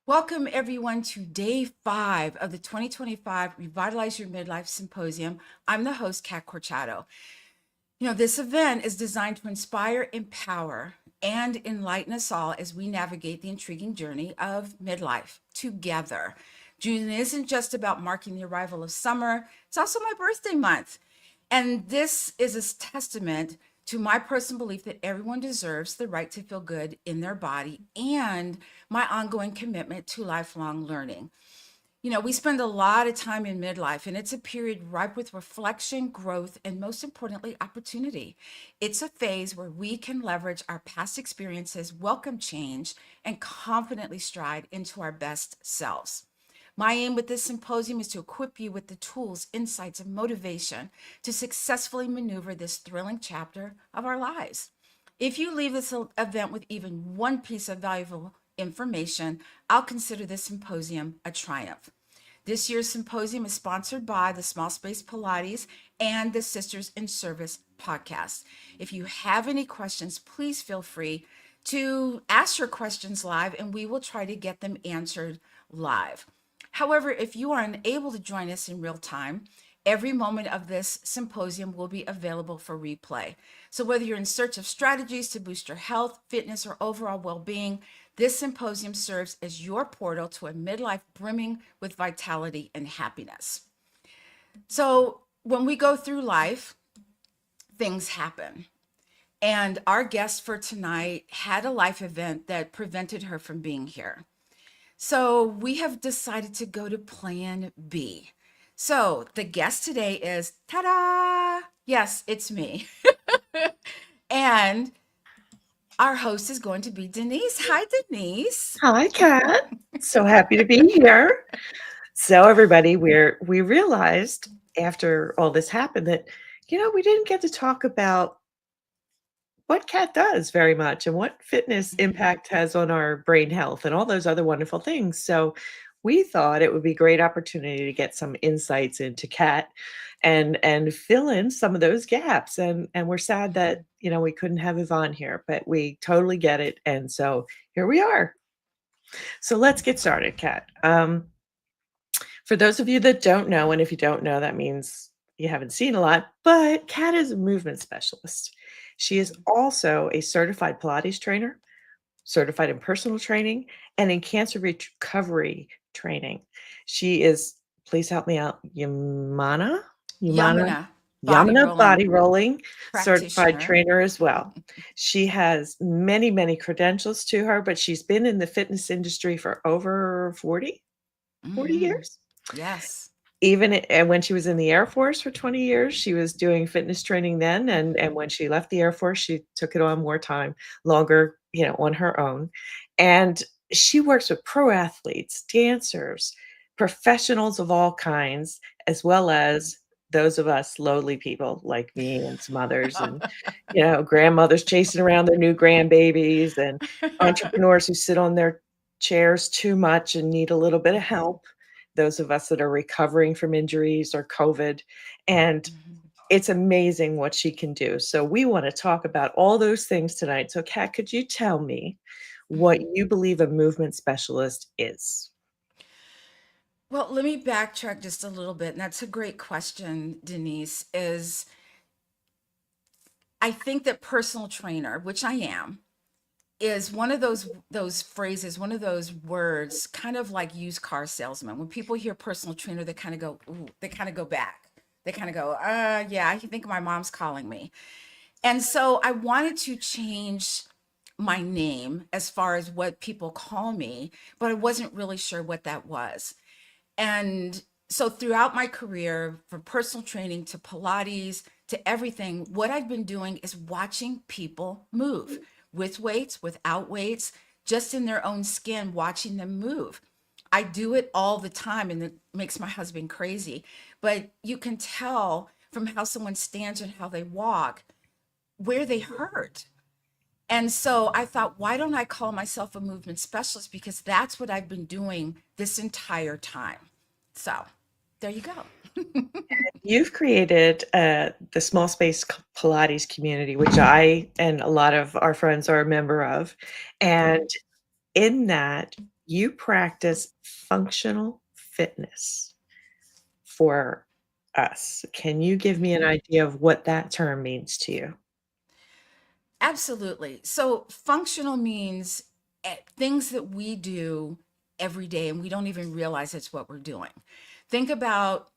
Welcome everyone to day 5 of the 2025 Revitalize Your Midlife Symposium. I'm the host, Kat Corchado. This event is designed to inspire, empower, and enlighten us all as we navigate the intriguing journey of midlife together. June isn't just about marking the arrival of summer, it's also my birthday month. And this is a testament to my personal belief that everyone deserves the right to feel good in their body and my ongoing commitment to lifelong learning. We spend a lot of time in midlife, and it's a period ripe with reflection, growth, and most importantly, opportunity. It's a phase where we can leverage our past experiences, welcome change, and confidently stride into our best selves. My aim with this symposium is to equip you with the tools, insights, and motivation to successfully maneuver this thrilling chapter of our lives. If you leave this event with even one piece of valuable information, I'll consider this symposium a triumph. This year's symposium is sponsored by the Small Space Pilates and the Sisters in Service podcast. If you have any questions, please feel free to ask your questions live and we will try to get them answered live. However, if you are unable to join us in real time, every moment of this symposium will be available for replay. So whether you're in search of strategies to boost your health, fitness, or overall well-being, this symposium serves as your portal to a midlife brimming with vitality and happiness. So when we go through life, things happen. And our guest for tonight had a life event that prevented her from being here. So we have decided to go to plan B. So the guest today is, ta-da! Yes, it's me. And our host is going to be Denise. Hi, Denise. Hi, Kat. So happy to be here. So everybody, we realized after all this happened that, we didn't get to talk about what Kat does very much and what fitness impact has on our brain health and all those other wonderful things. So we thought it would be a great opportunity to get some insights into Kat and fill in some of those gaps. And we're sad that, we couldn't have Yvonne here, but we totally get it. And so here we are. So let's get started, Kat. For those of you that don't know, and if you don't know, that means you haven't seen a lot, but Kat is a movement specialist. She is also a certified Pilates trainer, certified in personal training, and in cancer recovery training. She is, please help me out, Yamana body rolling certified trainer as well. She has many, many credentials to her, but she's been in the fitness industry for over 40 years. Yes. Even when she was in the Air Force for 20 years, she was doing fitness training then. And when she left the Air Force, she took it on more time, longer, on her own. And she works with pro athletes, dancers, professionals of all kinds, as well as those of us lowly people like me and some others and, grandmothers chasing around their new grandbabies and entrepreneurs who sit on their chairs too much and need a little bit of help. Those of us that are recovering from injuries or COVID. And it's amazing what she can do. So we want to talk about all those things tonight. So Kat, could you tell me what you believe a movement specialist is? Well, let me backtrack just a little bit. And that's a great question, Denise, I think that personal trainer, which I am, is one of those phrases, one of those words, kind of like used car salesman. When people hear personal trainer, they kind of go, ooh, they kind of go back. They kind of go, yeah, I think my mom's calling me. And so I wanted to change my name as far as what people call me, but I wasn't really sure what that was. And so throughout my career, from personal training to Pilates to everything, what I've been doing is watching people move with weights, without weights, just in their own skin, watching them move. I do it all the time and it makes my husband crazy. But you can tell from how someone stands and how they walk where they hurt. And so I thought, why don't I call myself a movement specialist? Because that's what I've been doing this entire time. So there you go. You've created the Small Space Pilates community, which I and a lot of our friends are a member of. And in that, You practice functional fitness for us. Can you give me an Mhm. idea of what that term means to you? Absolutely. So functional means things that we do every day and we don't even realize it's what we're doing. Think about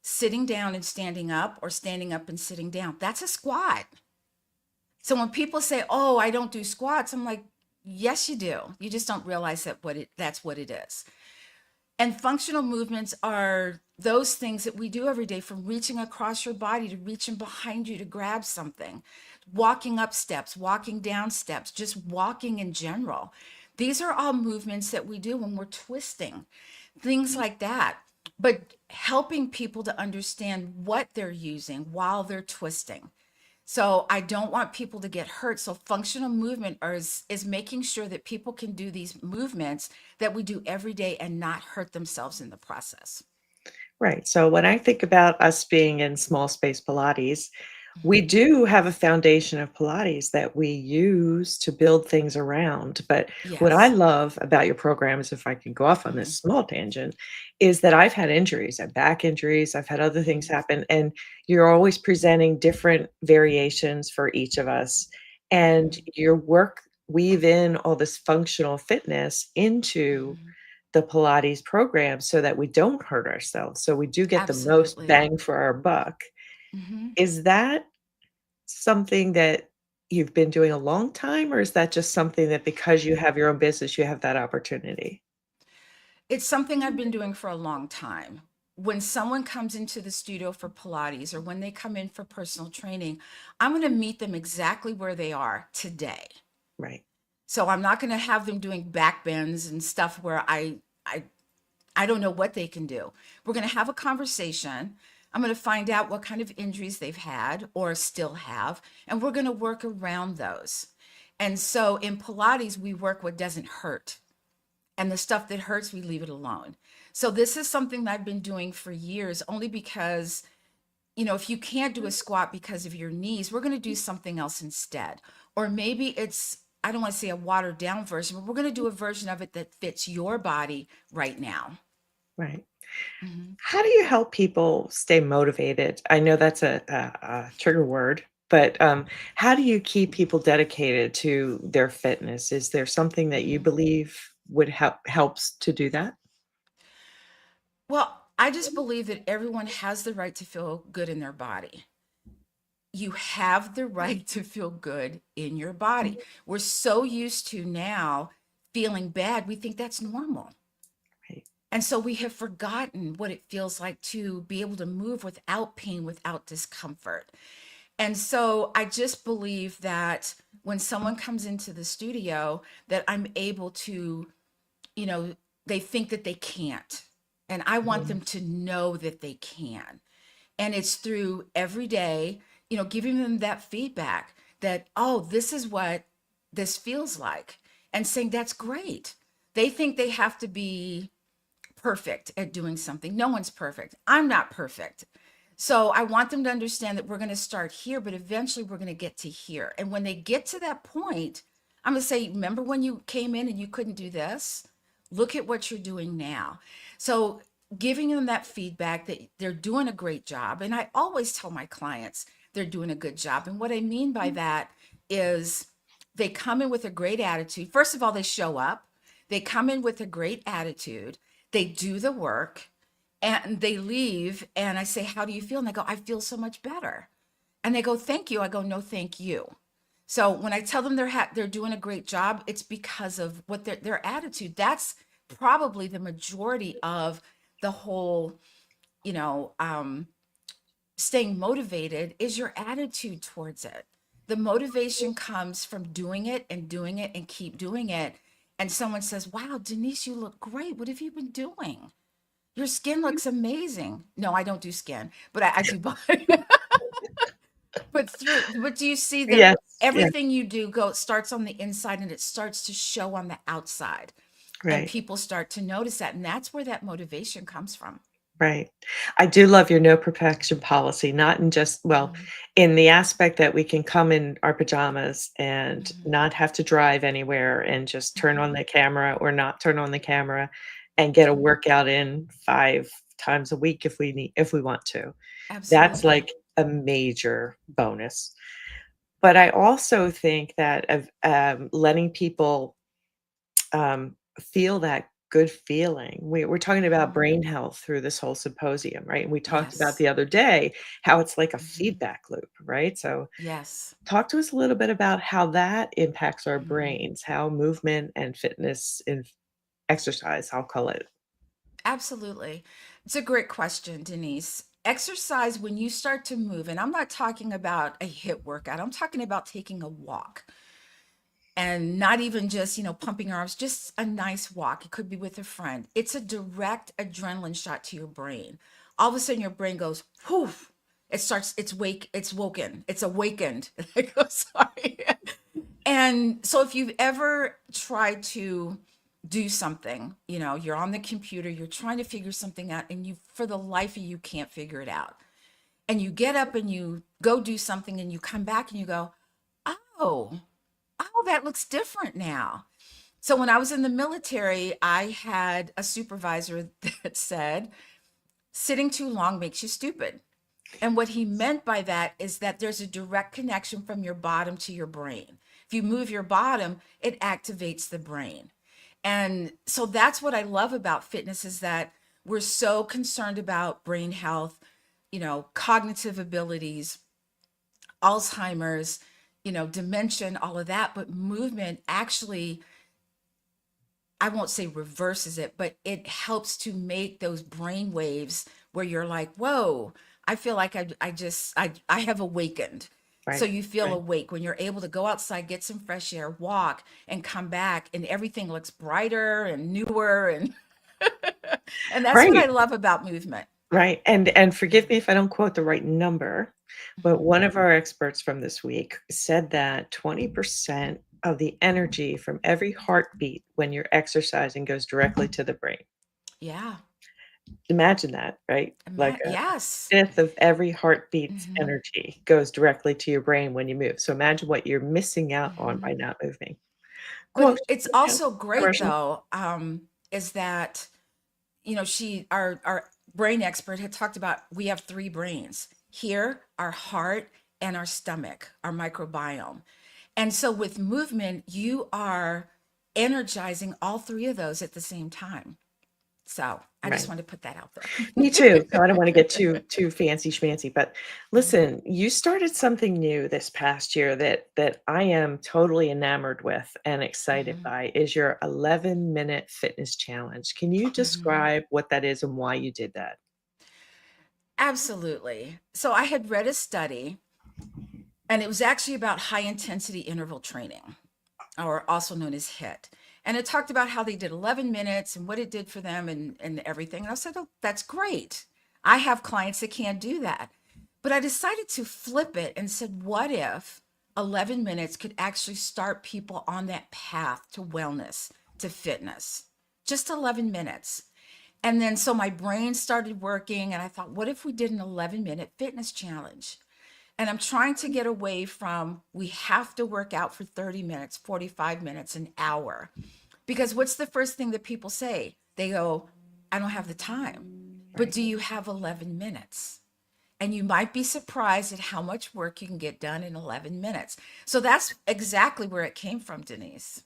sitting down and standing up or standing up and sitting down. That's a squat. So when people say, "Oh, I don't do squats," I'm like, "Yes, you do. You just don't realize that's what it is." And functional movements are those things that we do every day, from reaching across your body to reaching behind you to grab something, walking up steps, walking down steps, just walking in general. These are all movements that we do when we're twisting, things like that. But helping people to understand what they're using while they're twisting. So I don't want people to get hurt. So functional movement is making sure that people can do these movements that we do every day and not hurt themselves in the process. Right. So when I think about us being in small space Pilates, we Mhm. do have a foundation of Pilates that we use to build things around. But what I Yes. love about your programs, if I can go off on this Mhm. small tangent, is that I've had injuries. I've back injuries, I've had other things Mhm. happen, and you're always presenting different variations for each of us. And Mhm. your work weave in all this functional fitness into Mhm. the Pilates program so that we don't hurt ourselves, so we do get the most Absolutely. bang for our buck. Mhm. Is that something that you've been doing a long time, or is that just something that because you have your own business, you have that opportunity? It's something I've been doing for a long time. When someone comes into the studio for Pilates or when they come in for personal training, I'm going to meet them exactly where they are today. Right, So I'm not going to have them doing back bends and stuff where I I don't know what they can do. We're going to have a conversation. I'm going to find out what kind of injuries they've had or still have, and we're going to work around those. And so in Pilates, we work what doesn't hurt, and the stuff that hurts, we leave it alone. So this is something that I've been doing for years, only because, if you can't do a squat because of your knees, we're going to do something else instead. Or maybe it's, I don't want to say a watered down version, but we're going to do a version of it that fits your body right now. right. Mhm. How do you help people stay motivated? I know that's a trigger word, but, how do you keep people dedicated to their fitness? Is there something that you Mhm. believe would helps to do that? Well, I just believe that everyone has the right to feel good in their body. You have the right to feel good in your body. We're so used to now feeling bad, we think that's normal. Right. And so we have forgotten what it feels like to be able to move without pain, without discomfort. And so I just believe that when someone comes into the studio, that I'm able to, you know, they think that they can't. And I want Mhm. them to know that they can. And it's through every day, giving them that feedback that, oh, this is what this feels like. And saying, that's great. They think they have to be perfect at doing something. No one's perfect. I'm not perfect. So I want them to understand that we're going to start here, but eventually we're going to get to here. And when they get to that point, I'm going to say, remember when you came in and you couldn't do this? Look at what you're doing now. So giving them that feedback that they're doing a great job. And I always tell my clients they're doing a good job. And what I mean by that is they come in with a great attitude. First of all, they show up. They come in with a great attitude. They do the work and they leave. And I say, how do you feel? And they go, I feel so much better. And they go, thank you. I go, no, thank you. So when I tell them they're doing a great job, it's because of what their attitude. That's probably the majority of the whole, you know, um, staying motivated is your attitude towards it. The motivation comes from doing it and keep doing it. And someone says, wow, Denise, you look great. What have you been doing? Your skin looks amazing. No, I don't do skin, but I do body. But do you see that Yes, yeah, everything you do starts on the inside and it starts to show on the outside, and right. people start to notice that, and that's where that motivation comes from. Right. I do love your no perfection policy, not in just, well, Mhm, in the aspect that we can come in our pajamas and mhm, not have to drive anywhere and just turn on mhm, the camera or not turn on the camera and get a mhm. workout in 5 times a week if we want to. That's Absolutely. like a major bonus. But I also think that of, letting people feel that good feeling. We're talking about Mhm. brain health through this whole symposium, right? And we talked about Yes. the other day how it's like a Mhm. feedback loop, right? So, Yes. talk to us a little bit about how that impacts our Mhm. brains, how movement and fitness and exercise, I'll call it. Absolutely. It's a great question, Denise. Exercise, when you start to move, and I'm not talking about a HIIT workout, I'm talking about taking a walk and not even just, pumping your arms, just a nice walk. It could be with a friend. It's a direct adrenaline shot to your brain. All of a sudden, your brain goes, poof. It's woken, it's awakened. I go, sorry. And so if you've ever tried to do something, you're on the computer, you're trying to figure something out, and you, for the life of you, can't figure it out. And you get up and you go do something and you come back and you go, oh, that looks different now. So when I was in the military, I had a supervisor that said, sitting too long makes you stupid. And what he meant by that is that there's a direct connection from your bottom to your brain. If you move your bottom, it activates the brain. And so that's what I love about fitness is that we're so concerned about brain health, cognitive abilities, Alzheimer's, dementia, all of that, but movement actually, I won't say reverses it, but it helps to make those brain waves where you're like, whoa, I feel like I have awakened. So Right. you feel Right. awake when you're able to go outside, get some fresh air, walk, and come back, and everything looks brighter and newer, and and that's what I Right. love about movement. Right, and forgive me if I don't quote the right number, but one of our experts from this week said that 20% of the energy from every heartbeat when you're exercising goes directly to the brain. Yeah. Imagine that, right? Like a Yes. fifth of every heartbeat's Hmm. energy goes directly to your brain when you move. So imagine what you're missing out on by Hmm. not moving. But Quote, it's yeah, also great commercial. though, is that our brain expert had talked about we have three brains here, our heart and our stomach, our microbiome. And so with movement, you are energizing all three of those at the same time. So I just Right. wanted to put that out Me too. So I don't wanna there. get too fancy schmancy, but Mhm, listen, you started something new this past year that I am totally enamored with and excited mhm, by is your 11-minute fitness challenge. Can you mhm. describe what that is and why you did that? Absolutely. So I had read a study, and it was actually about high intensity interval training, or also known as HIIT. And it talked about how they did 11 minutes and what it did for them and everything. And I said, oh, that's great. I have clients that can't do that. But I decided to flip it and said, what if 11 minutes could actually start people on that path to wellness, to fitness? Just 11 minutes. And then so my brain started working, and I thought, what if we did an 11-minute fitness challenge? And I'm trying to get away from we have to work out for 30 minutes, 45 minutes, an hour. Because what's the first thing that people say? They go, I don't have the time. But Right. do you have 11 minutes? And you might be surprised at how much work you can get done in 11 minutes. So that's exactly where it came from, Denise.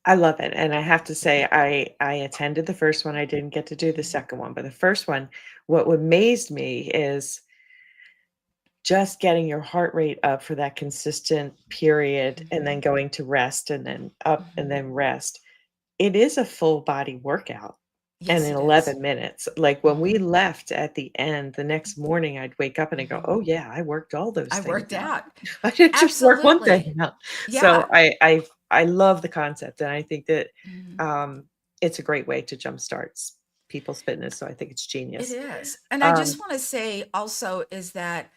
I love it, and I have to say I attended the first one, I didn't get to do the second one, but the first one, what amazed me is just getting your heart rate up for that consistent period and then Mhm, going to rest and then up and mhm. then rest. It is a full body workout and Yes, in it is. 11 minutes. Like when we Mhm, left at the end, the next morning, I'd wake up and I go, mhm. "Oh yeah, I worked all those I things worked out. out. I didn't just work one Absolutely. thing out." So Yeah. I love the concept and I think that Mhm. um, it's a great way to jumpstart people's fitness. So I think it's It genius. is. And I just Um, want to say also is that,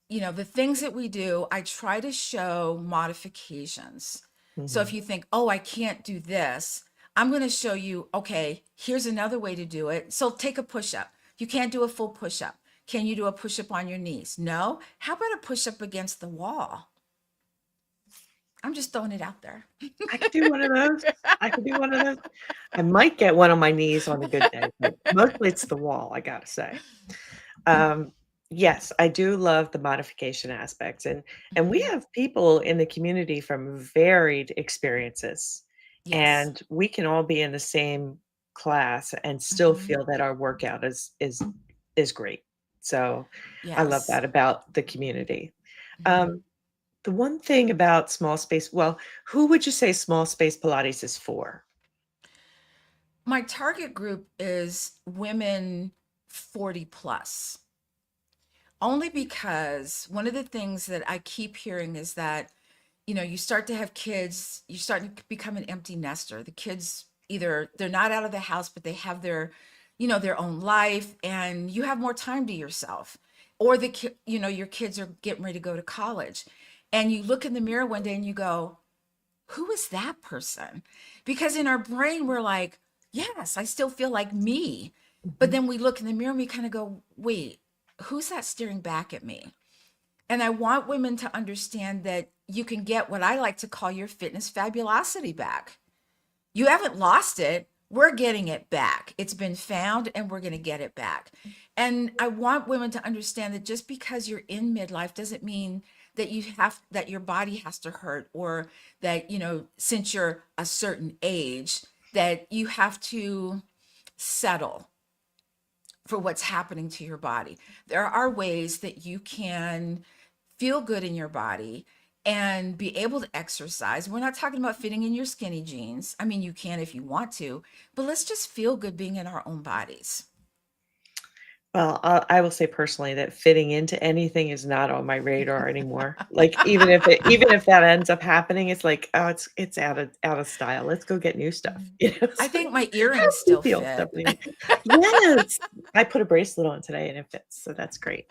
the things that we do, I try to show modifications. So if mhm, you think, oh, I can't do this, I'm going to show you, okay, here's another way to do it. So take a push up. You can't do a full push-up. Can you do a push-up on your knees? No. How about a push-up against the wall? I'm just throwing it out there. I could do one of those. I could do one of those. I might get one on my knees on a good day, but mostly it's the wall, I gotta say. Um, yes, I do love the modification aspects, and we Mhm. have people in the community from varied experiences, Yes. and we can all be in the same class and still Mhm. feel that our workout is great. So I love Yes. that about the community. Mhm. Um, the one thing about small space, well, who would you say small space Pilates is for? My target group is women 40 plus. Only because one of the things that I keep hearing is that, you start to have kids, you start to become an empty nester. The kids either they're not out of the house, but they have their own life, and you have more time to yourself. Or your kids are getting ready to go to college. And you look in the mirror one day and you go, who is that person? Because in our brain, we're like, yes, I still feel like me. But Mhm. then we look in the mirror and we kind of go, wait, who's that staring back at me? And I want women to understand that you can get what I like to call your fitness fabulosity back. You haven't lost it. We're getting it back. It's been found and we're going to get it back. And I want women to understand that just because you're in midlife doesn't mean that your body has to hurt, or that, since you're a certain age, that you have to settle for what's happening to your body. There are ways that you can feel good in your body and be able to exercise. We're not talking about fitting in your skinny jeans. I mean, you can if you want to, but let's just feel good being in our own bodies. Well, I will say personally that fitting into anything is not on my radar anymore. Like, even if that ends up happening, it's like, "Oh, it's out of style. Let's go get new stuff." Mhm. I So think my how earrings do you still feel, fit. Stephanie? Yes. I put a bracelet on today and it fits, so that's great.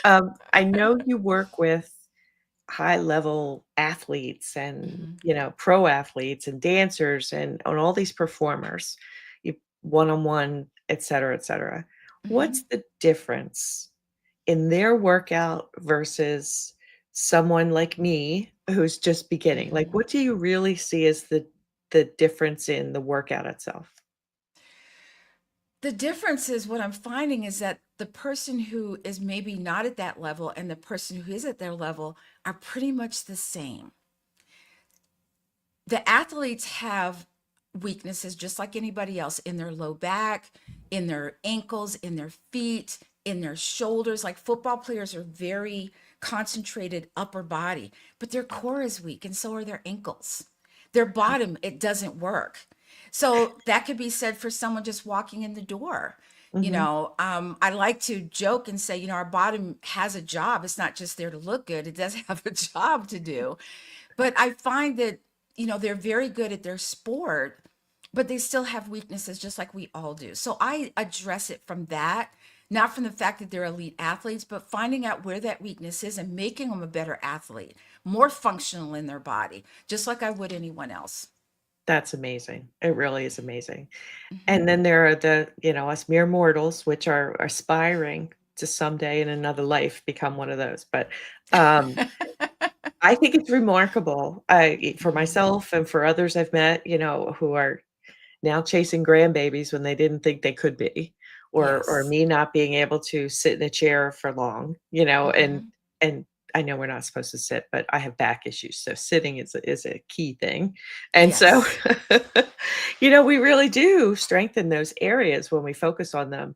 I know you work with high level athletes and, Mhm. pro athletes and dancers and all these performers, you one-on-one, et cetera, et cetera. What's Mhm. the difference in their workout versus someone like me who's just beginning? Like, Mhm. what do you really see as the difference in the workout itself? The difference is, what I'm finding is that the person who is maybe not at that level and the person who is at their level are pretty much the same. The athletes have weaknesses just like anybody else in their low back, in their ankles, in their feet, in their shoulders. Like football players are very concentrated upper body, but their core is weak and so are their ankles. Their bottom, it doesn't work. So that could be said for someone just walking in the door. Mhm. I like to joke and say, our bottom has a job. It's not just there to look good, it does have a job to do. But I find that, they're very good at their sport, but they still have weaknesses just like we all do. So I address it from that, not from the fact that they're elite athletes, but finding out where that weakness is and making them a better athlete, more functional in their body, just like I would anyone else. That's amazing. It really is amazing. Mhm. And then there are us mere mortals, which are aspiring to someday in another life become one of those. But um, I think it's remarkable for Mhm. myself and for others I've met, who are now chasing grandbabies when they didn't think they could be, or Yes. me not being able to sit in a chair for long, Mhm. and I know we're not supposed to sit, but I have back issues, so sitting is a key thing, and so, Yes. we really do strengthen those areas when we focus on them,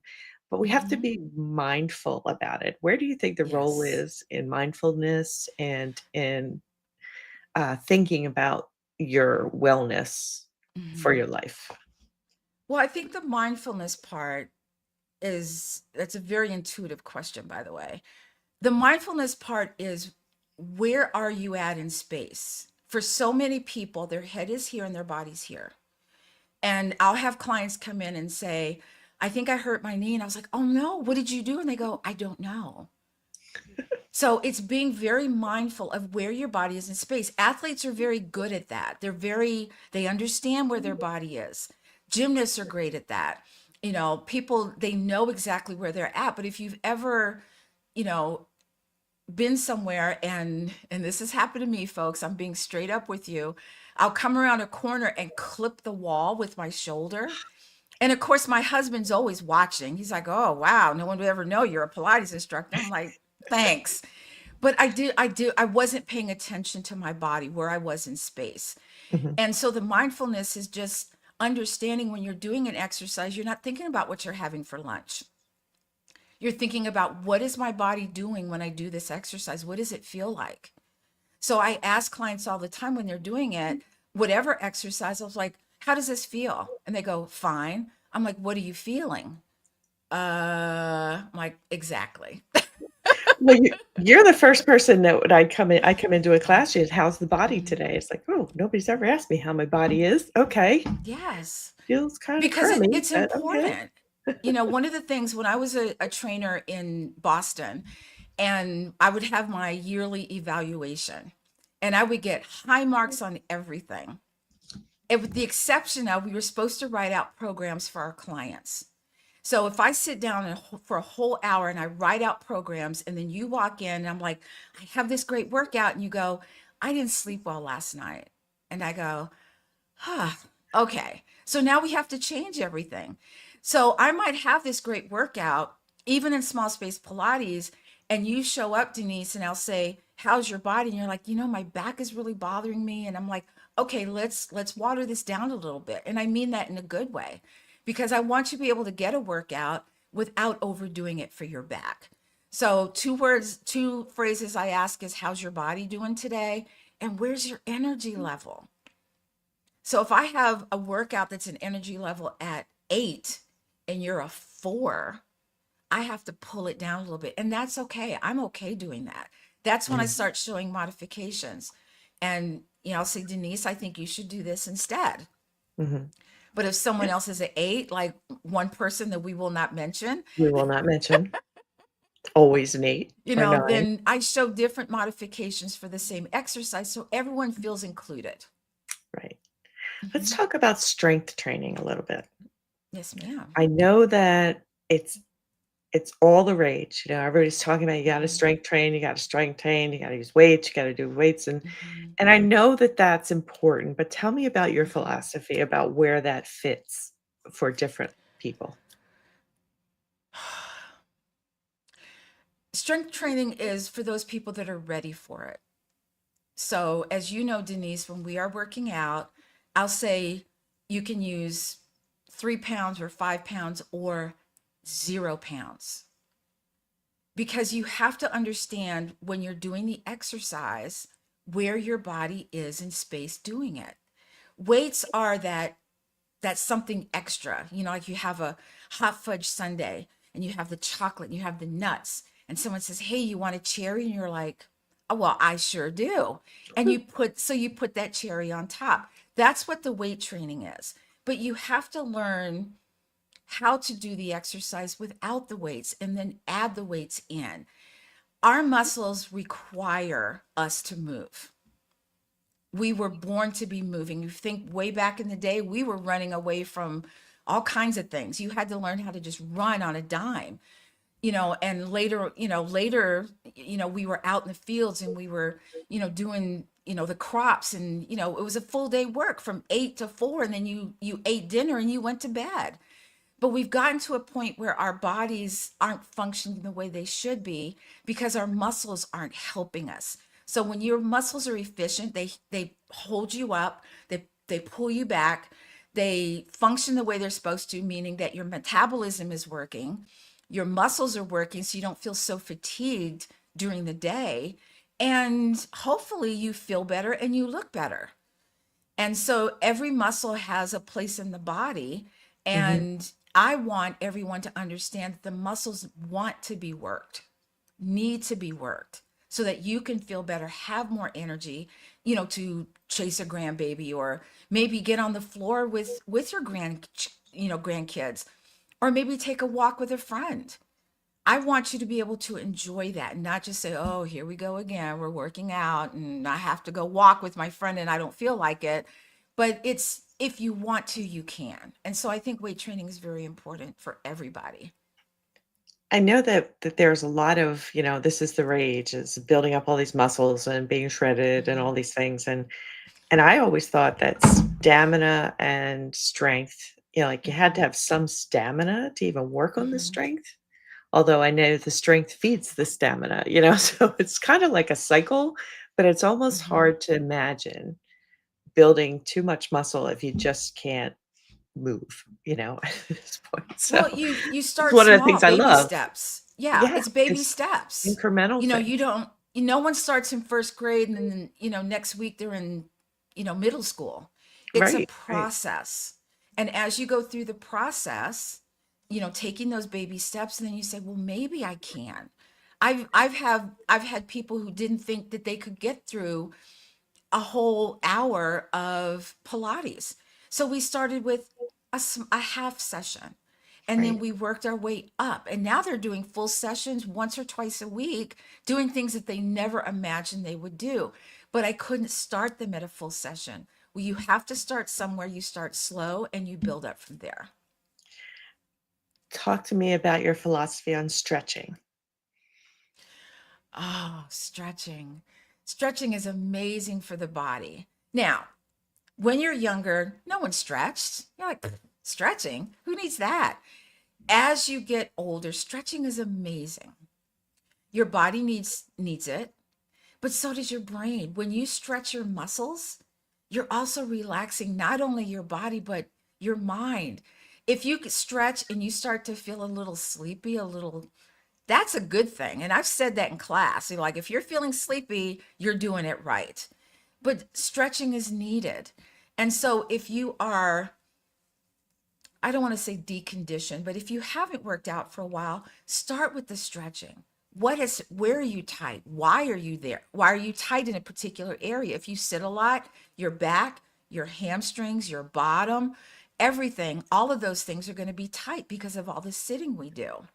but we have to Mhm. be mindful about it. Where do you think the role Yes. is in mindfulness and in, thinking about your wellness for Mhm. your life? Well, I think the mindfulness part that's a very intuitive question, by the way. The mindfulness part is, where are you at in space? For so many people, their head is here and their body's here. And I'll have clients come in and say, I think I hurt my knee. And I was like, oh no, what did you do? And they go, I don't know. So it's being very mindful of where your body is in space. Athletes are very good at that. They understand where their body is. Gymnasts are great at that. People, they know exactly where they're at. But if you've ever, you know, been somewhere, and this has happened to me, folks, I'm being straight up with you. I'll come around a corner and clip the wall with my shoulder. And of course, my husband's always watching. He's like, "Oh, wow, no one would ever know you're a Pilates instructor." I'm like, "Thanks." But I wasn't paying attention to my body, where I was in space. Mhm. And so the mindfulness is just understanding when you're doing an exercise, you're not thinking about what you're having for lunch. You're thinking about, what is my body doing when I do this exercise? What does it feel like? So I ask clients all the time when they're doing it, whatever exercise, I was like, "How does this feel?" And they go, "Fine." I'm like, "What are you feeling?" I'm like, "Exactly." Well, you're the first person that when I come into a class, she says, "How's the body Mhm. today?" It's like, "Oh, nobody's ever asked me how my body is. Okay. Yes. Feels kind of Because crummy, it's but okay." important. One of the things, when I was a trainer in Boston, and I would have my yearly evaluation, and I would get high marks on everything. And with the exception of, we were supposed to write out programs for our clients. So if I sit down for a whole hour and I write out programs, and then you walk in and I'm like, "I have this great workout," and you go, "I didn't sleep well last night." And I go, "Huh, okay. So now we have to change everything." So I might have this great workout, even in small space Pilates, and you show up, Denise, and I'll say, "How's your body?" And you're like, "My back is really bothering me." And I'm like, "Okay, let's water this down a little bit." And I mean that in a good way, because I want you to be able to get a workout without overdoing it for your back. So two phrases I ask is, "How's your body doing today?" And "Where's your energy level?" So if I have a workout that's an energy level at 8 and you're a 4, I have to pull it down a little bit. And that's okay. I'm okay doing that. That's when I Mm, start showing modifications. And, I'll say, "Denise, I think you should do this instead." mhm. But if someone else is at 8, like one person that we will not mention, We will not mention always an 8 or 9. then I show different modifications for the same exercise so everyone feels included. Right. Let's Mhm. talk about strength training a little bit. Yes, ma'am. I know that it's all the rage, everybody's talking about, Mhm. you gotta strength train, you gotta use weights, you gotta do weights, Mhm. and I know that that's important, but tell me about your Mhm. philosophy about where that fits for different people. Strength training is for those people that are ready for it. So, as you know, Denise, when we are working out, I'll say you can use 3 pounds or 5 pounds or 0 pounds, because you have to understand when you're doing the exercise where your body is in space doing it. Weights are that's something extra. Like you have a hot fudge sundae and you have the chocolate and you have the nuts, and someone says, "Hey, you want a cherry?" And you're like, "Oh, well, I sure do." And you put that cherry on top. That's what the weight training is. But you have to learn how to do the exercise without the weights and then add the weights in. Our muscles require us to move. We were born to be moving. You think way back in the day, we were running away from all kinds of things. You had to learn how to just run on a dime, and later, we were out in the fields and we were, doing, the crops, and, it was a full day work from 8 to 4. And then you ate dinner and you went to bed. But we've gotten to a point where our bodies aren't functioning the way they should be because our muscles aren't helping us. So when your muscles are efficient, they hold you up, they pull you back, they function the way they're supposed to, meaning that your metabolism is working, your muscles are working, so you don't feel so fatigued during the day, and hopefully you feel better and you look better. And so every muscle has a place in the body. Mhm, And I want everyone to understand that the muscles want to be worked, need to be worked, so that you can feel better, have more energy, to chase a grandbaby, or maybe get on the floor with your grandkids, or maybe take a walk with a friend. I want you to be able to enjoy that and not just say, "Oh, here we go again. We're working out and I have to go walk with my friend and I don't feel like it." But if you want to, you can. And so I think weight training is very important for everybody. I know that there's a lot of, this is the rage, is building up all these muscles and being shredded and all Mhm. these things. And I always thought that stamina and strength, like you had to Mhm. have some stamina to even work on the Mhm. strength. Although I know the strength feeds the stamina, so it's kind of like a cycle, but it's almost Mhm. hard to imagine building too much muscle if you just can't move, at this point. So Well, you it's start one of the small, things I baby love. steps. Yeah, Yeah, it's baby it's steps. incremental You things. don't, no one starts in first grade and then, next week they're in, middle school. It's a Right, right. process. And as you go through the process, taking those baby steps, and then you say, well, maybe I can. I've had people who didn't think that they could get through a whole hour of Pilates. So we started with a half session, and then Right. we worked our way up. And now they're doing full sessions once or twice a week, doing things that they never imagined they would do. But I couldn't start them at a full session. Well, you have to start somewhere. You start slow and you build up from there. Talk to me about your philosophy on stretching. Oh, stretching. Stretching is amazing for the body. Now, when you're younger, no one stretched. You're like, stretching? Who needs that? As you get older, stretching is amazing. Your body needs it, but so does your brain. When you stretch your muscles, you're also relaxing not only your body but your mind. If you stretch and you start to feel a little sleepy, that's a good thing. And I've said that in class. Like if you're feeling sleepy, you're doing it right. But stretching is needed. And so if you are, I don't want to say deconditioned, but if you haven't worked out for a while, start with the stretching. Where are you tight? Why are you there? Why are you tight in a particular area? If you sit a lot, your back, your hamstrings, your bottom, everything, all of those things are going to be tight because of all the sitting we do.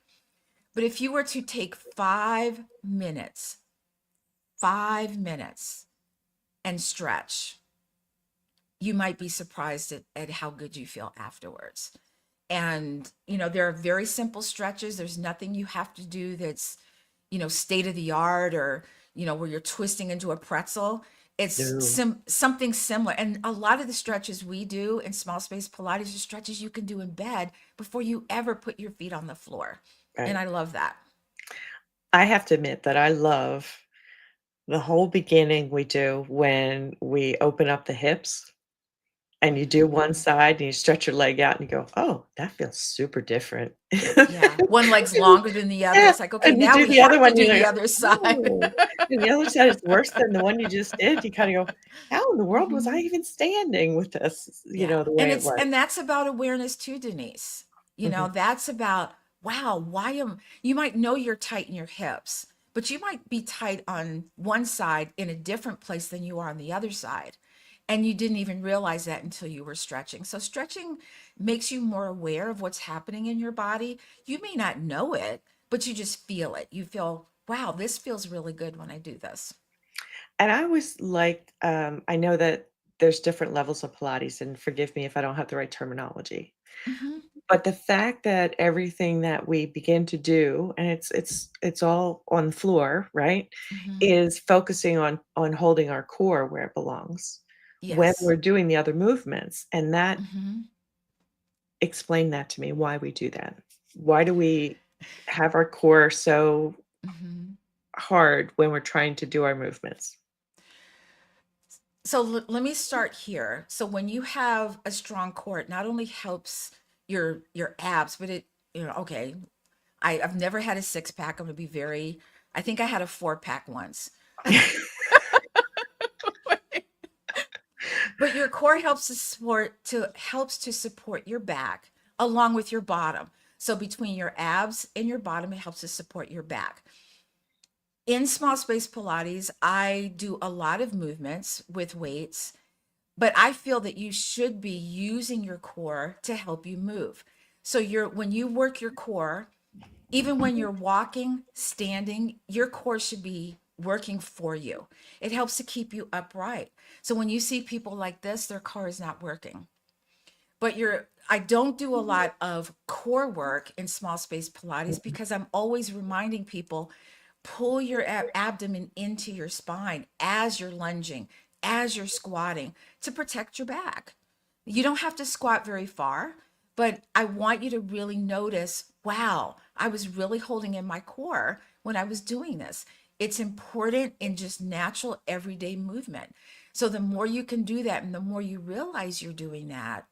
But if you were to take 5 minutes and stretch, you might be surprised at how good you feel afterwards. And, there are very simple stretches. There's nothing you have to do that's, state of the art or, where you're twisting into a pretzel. It's No. something similar. And a lot of the stretches we do in small space Pilates are stretches you can do in bed before you ever put your feet on the floor. And Right. I love that. I have to admit that I love the whole beginning we do when we open up the hips and you do one Mhm. side and you stretch your leg out and you go, "Oh, that feels super different." Yeah. One leg's longer than the other. Yeah, It's like, okay, and you now do we the other have to one, do you're the like, other side. "Oh," and the other side is worse than the one you just did. You kinda go, "How in the world was I Mhm. even standing with this?" Yeah. The way it was. And that's about awareness too, Denise. Mhm. That's about, wow, you might know you're tight in your hips, but you might be tight on one side in a different place than you are on the other side. And you didn't even realize that until you were stretching. So stretching makes you more aware of what's happening in your body. You may not know it, but you just feel it. You feel, wow, this feels really good when I do this. And I always liked, I know that there's different levels of Pilates, and forgive me if I don't have the right terminology. Hmm. But the fact that everything that we begin to do, and it's all on the floor, right, Hmm. is focusing on holding our core where it belongs when Yes. we're doing the other movements, and that Hmm. explain that to me, why we do that. Why do we have our core so Hmm. hard when we're trying to do our movements? So let me start here. So when you have a strong core, it not only helps your abs, but okay, I've never had a six pack. I'm gonna be very, I think I had a four pack once. But your core helps to support your back along with your bottom. So between your abs and your bottom, it helps to support your back. In small space Pilates, I do a lot of movements with weights, but I feel that you should be using your core to help you move. So when you work your core, even when you're walking, standing, your core should be working for you. It helps to keep you upright. So when you see people like this, their core is not working. but I don't do a lot of core work in small space Pilates because I'm always reminding people, pull your abdomen into your spine as you're lunging, as you're squatting, to protect your back. You don't have to squat very far, but I want you to really notice, wow, I was really holding in my core when I was doing this. It's important in just natural everyday movement. So the more you can do that and the more you realize you're doing that,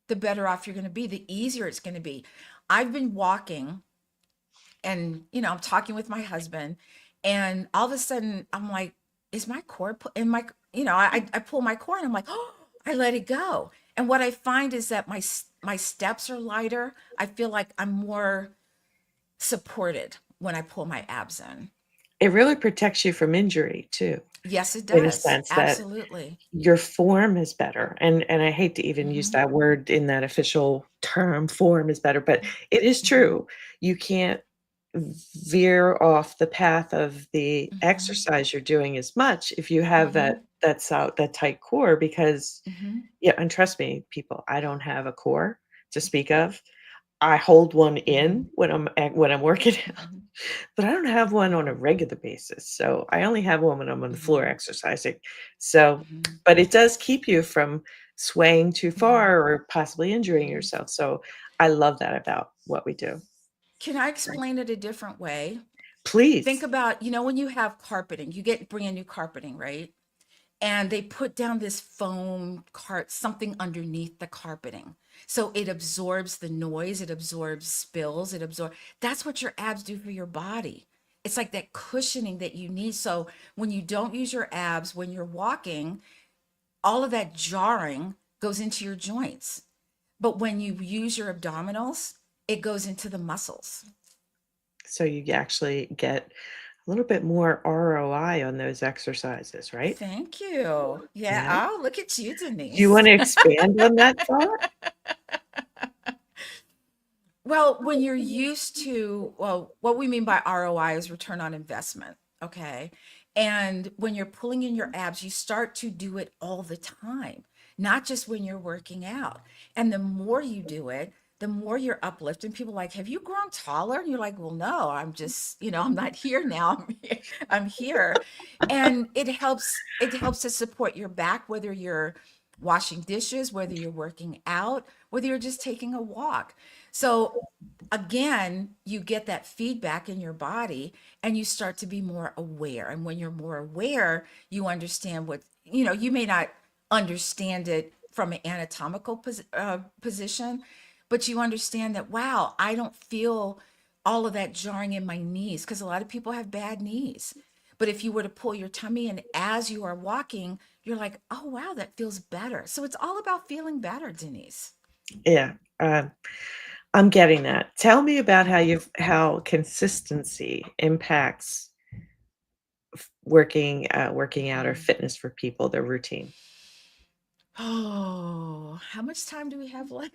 the better off you're going to be, the easier it's going to be. I've been walking and, I'm talking with my husband, and all of a sudden I'm like, is my core in my, I pull my core and I'm like, oh, I let it go. And what I find is that my steps are lighter. I feel like I'm more supported when I pull my abs in. It really protects you from injury too, Yes, it in a does. sense that Absolutely. your form is better, and I hate to even use Hmm. that word in that official term, form is better, but it is Hmm. true. You can't veer off the path of the Hmm. exercise you're doing as much if you have Hmm. that tight core because Hmm. yeah, and trust me, people, I don't have a core to speak of. I hold one Hmm. in when I'm working out, Hmm. but I don't have one on a regular basis. So I only have one when I'm on the floor Hmm. exercising. So, Hmm. but it does keep you from swaying too Hmm. far or possibly injuring Hmm. yourself. So I love that about what we do. Can I explain it a different way? Think Please. about, when you have carpeting, you get brand new carpeting, right? And they put down this foam cart, something underneath the carpeting. So it absorbs the noise, it absorbs spills, that's what your abs do for your body. It's like that cushioning that you need. So when you don't use your abs, when you're walking, all of that jarring goes into your joints. But when you use your abdominals, it goes into the muscles. So you actually get a little bit more ROI on those exercises, right? Thank you. Yeah. Yeah. Oh, look at you, Do you Denise. want to expand on that thought? Well, when you're used to, well, what we mean by ROI is return on investment. Okay. And when you're pulling in your abs, you start to do it all the time, not just when you're working out. And the more you do it, the more you're uplifting. People are like, have you grown taller? And you're like, well, no, I'm just, I'm not here now. I'm here. And it helps to support your back, whether you're washing dishes, whether you're working out, whether you're just taking a walk. So again, you get that feedback in your body and you start to be more aware. And when you're more aware, you understand you may not understand it from an anatomical position, but you understand that, wow, I don't feel all of that jarring in my knees because a lot of people have bad knees. But if you were to pull your tummy in as you are walking, you're like, oh, wow, that feels better. So it's all about feeling better, Denise. Yeah. I'm getting that. Tell me about how consistency impacts working out or Mhm. fitness for people, their routine. Oh, how much time do we have left?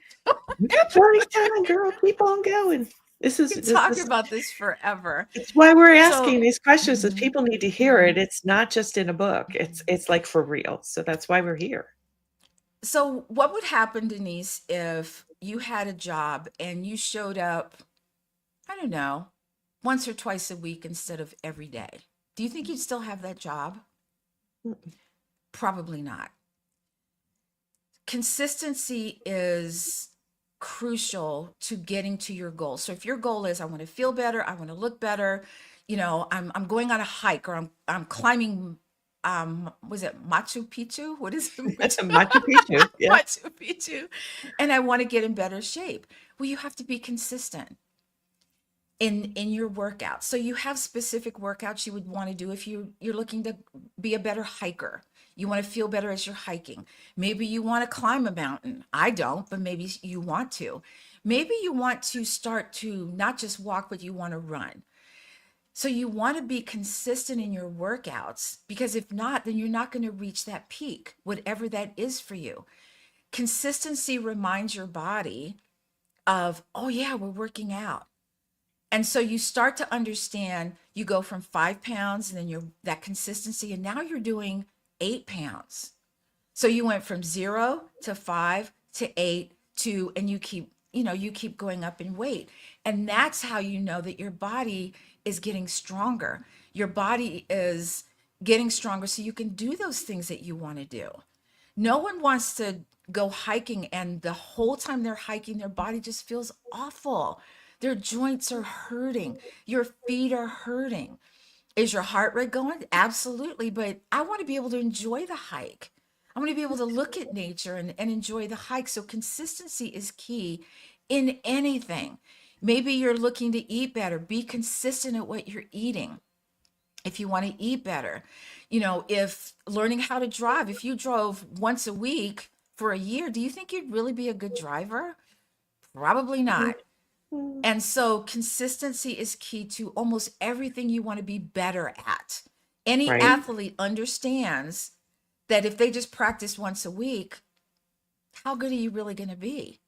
You got plenty of time, girl. Keep on going. This We is can this talk is about this forever. it's why we're asking So, these questions is mhm, people need to hear it. mhm, It's not just in a book. It's mhm. it's like for real. So that's why we're here. So what would happen, Denise, if you had a job and you showed up, I don't know, once or twice a week instead of every day? Do you think you'd still have that job? Mm, Probably not. Consistency is crucial to getting to your goal. So if your goal is I want to feel better, I want to look better, I'm going on a hike or I'm climbing was it Machu Picchu? What is it? Machu Picchu. Yeah. Machu Picchu. And I want to get in better shape. Well, you have to be consistent in your workouts. So you have specific workouts you would want to do if you're looking to be a better hiker. You want to feel better as you're hiking. Maybe you want to climb a mountain. I don't, but maybe you want to. Maybe you want to start to not just walk, but you want to run. So you want to be consistent in your workouts because if not, then you're not going to reach that peak, whatever that is for you. Consistency reminds your body of, oh yeah, we're working out. And so you start to understand, you go from 5 pounds and then you're that consistency, and now you're doing 8 pounds. So you went from 0 to 5 to 8 to, and you keep, you keep going up in weight. And that's how you know that your body is getting stronger. Your body is getting stronger so you can do those things that you want to do. No one wants to go hiking and the whole time they're hiking, their body just feels awful. Their joints are hurting. Your feet are hurting. Is your heart rate going? Absolutely. But I want to be able to enjoy the hike. I want to be able to look at nature and enjoy the hike. So consistency is key in anything. Maybe you're looking to eat better. Be consistent at what you're eating. If you want to eat better, if learning how to drive, if you drove once a week for a year, do you think you'd really be a good driver? Probably not. Mhm. And so consistency is key to almost everything you want to be better at. Any Right. athlete understands that if they just practice once a week, how good are you really going to be?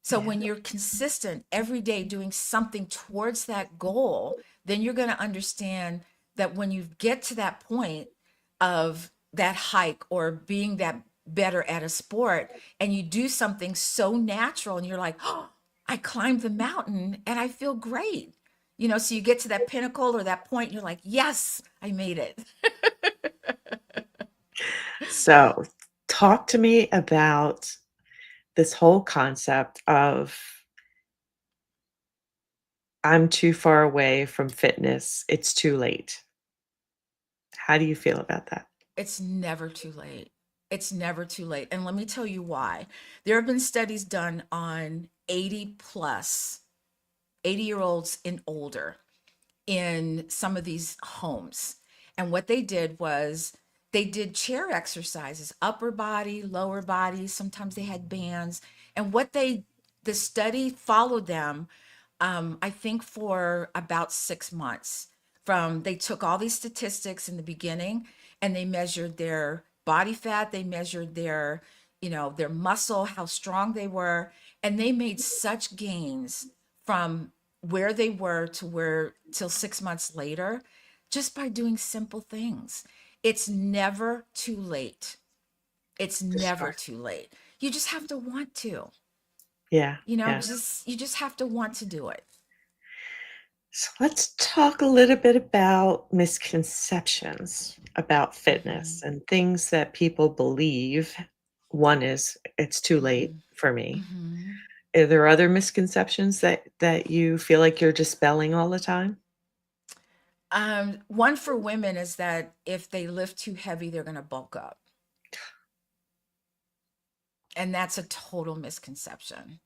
So Yeah. when you're consistent every day doing something towards that goal, then you're going to understand that when you get to that point of that hike or being that better at a sport and you do something so natural and you're like, oh, I climbed the mountain and I feel great. So you get to that pinnacle or that point, and you're like, yes, I made it. So, talk to me about this whole concept of I'm too far away from fitness. It's too late. How do you feel about that? It's never too late. It's never too late. And let me tell you why. There have been studies done on 80 plus, 80-year-olds and older in some of these homes. And what they did was they did chair exercises, upper body, lower body. Sometimes they had bands. And the study followed them, I think for about 6 months. They took all these statistics in the beginning and they measured their body fat, they measured their muscle, how strong they were, and they made such gains from where they were to where till 6 months later, just by doing simple things. It's never too late. It's To never start. too late. You just have to want to, Yeah, yeah. you just have to want to do it. So let's talk a little bit about misconceptions about fitness Hmm. and things that people believe. One is it's too late Hmm. for me. Hmm. Are there other misconceptions that you feel like you're dispelling all the time? One for women is that if they lift too heavy, they're going to bulk up. And that's a total misconception.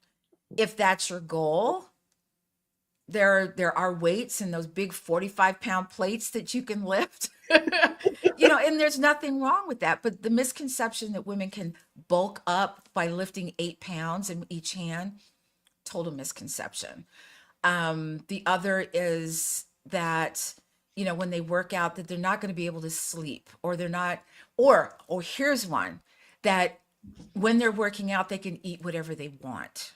If that's your goal, there are weights in those big 45-pound plates that you can lift. And there's nothing wrong with that. But the misconception that women can bulk up by lifting 8 pounds in each hand, total misconception. The other is that, when they work out, that they're not going to be able to sleep, or they're not, or here's one, that when they're working out, they can eat whatever they want.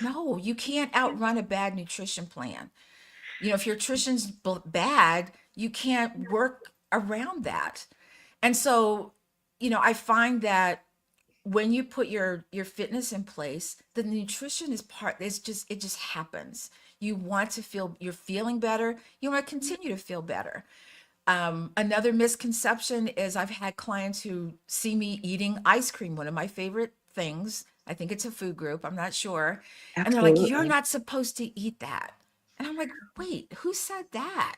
No, you can't outrun a bad nutrition plan. If your nutrition's bad, you can't work around that. And so, I find that when you put your fitness in place, the nutrition is it just happens. You want to feel, you're feeling better. You want to continue to feel better. Another misconception is I've had clients who see me eating ice cream, one of my favorite things. I think it's a food group, I'm not sure. And they're like, you're Absolutely. not supposed to eat that. And I'm like, wait, who said that?